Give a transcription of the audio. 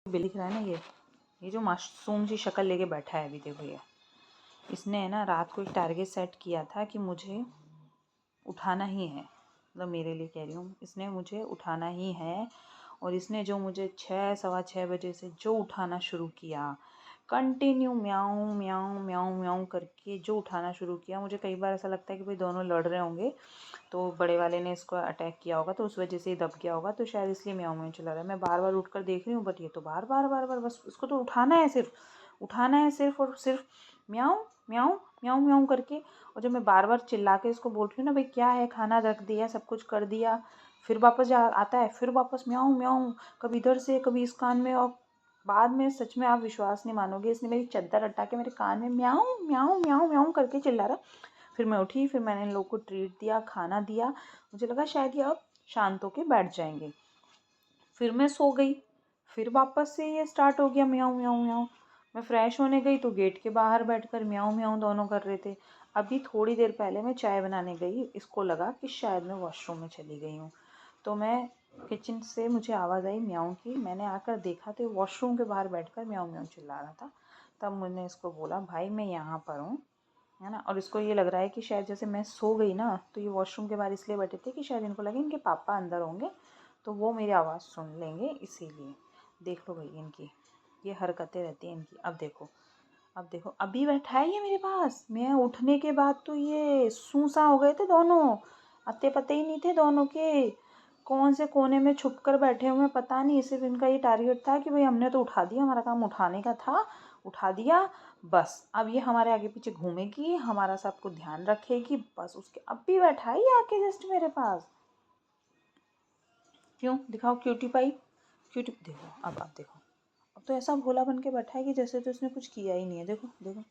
बिल्ली दिख रहा है ना, ये जो मासूम सी शक्ल लेके बैठा है अभी, देखो ये इसने है ना रात को एक टारगेट सेट किया था कि मुझे उठाना ही है, मतलब मेरे लिए कह रही हूँ, इसने मुझे उठाना ही है। और इसने जो मुझे 6 सवा 6 बजे से जो उठाना शुरू किया, कंटिन्यू म्याऊं म्याऊं म्याऊं म्याऊं करके जो उठाना शुरू किया, मुझे कई बार ऐसा लगता है कि भाई दोनों लड़ रहे होंगे, तो बड़े वाले ने इसको अटैक किया होगा, तो उस वजह से ही दब गया होगा, तो शायद इसलिए म्याऊं म्याऊं चला रहा है। मैं बार बार उठ कर देख रही हूँ, बट ये तो बार बार बार बार बस इसको तो उठाना है, सिर्फ उठाना है, सिर्फ और सिर्फ म्याऊं म्याऊं म्याऊं म्याऊं करके। और जब मैं बार बार चिल्ला के इसको बोल रही हूँ ना, भाई क्या है, खाना रख दिया, सब कुछ कर दिया, फिर वापस आता है, फिर वापस म्याऊं म्याऊं, कभी इधर से कभी इस कान में, और बाद में सच में आप विश्वास नहीं मानोगे, इसने मेरी चद्दर हटा के मेरे कान में म्याऊं म्याऊं म्याऊं म्याऊं करके चिल्ला रहा। फिर मैं उठी, फिर मैंने इन लोग को ट्रीट दिया, खाना दिया, मुझे लगा शायद ये अब शांत होके बैठ जाएंगे। फिर मैं सो गई, फिर वापस से ये स्टार्ट हो गया म्याऊं म्याऊं म्याऊं। मैं फ्रेश होने गई तो गेट के बाहर बैठकर म्याऊं म्याऊं दोनों कर रहे थे। अभी थोड़ी देर पहले मैं चाय बनाने गई, इसको लगा कि शायद मैं वॉशरूम में चली गई हूँ, तो मैं किचन से मुझे आवाज़ आई म्याऊं की, मैंने आकर देखा तो वॉशरूम के बाहर बैठकर म्याऊं म्याऊं चिल्ला रहा था। तब मैंने इसको बोला भाई मैं यहाँ पर हूँ, है ना। और इसको ये लग रहा है कि शायद जैसे मैं सो गई ना, तो ये वॉशरूम के बाहर इसलिए बैठे थे कि शायद इनको लगे इनके पापा अंदर होंगे, तो वो मेरी आवाज़ सुन लेंगे, इसीलिए। देख लो भाई इनकी ये हरकतें रहती हैं इनकी। अब देखो, अब देखो, अभी बैठा है ये मेरे पास, मैं उठने के बाद तो ये सूसा हो गए थे दोनों, अत्ते पते ही नहीं थे दोनों के, कौन से कोने में छुप कर बैठे हुए पता नहीं। सिर्फ इनका ये टारगेट था कि भाई हमने तो उठा दिया, हमारा काम उठाने का था, उठा दिया, बस अब ये हमारे आगे पीछे घूमेगी, हमारा सब कुछ ध्यान रखेगी, बस उसके अब भी बैठा है ये आके जस्ट मेरे पास। क्यों, दिखाओ क्यूटी पाई, क्यूटी, देखो अब आप देखो, अब तो ऐसा भोला बन के बैठा है कि जैसे तो उसने कुछ किया ही नहीं है। देखो देखो।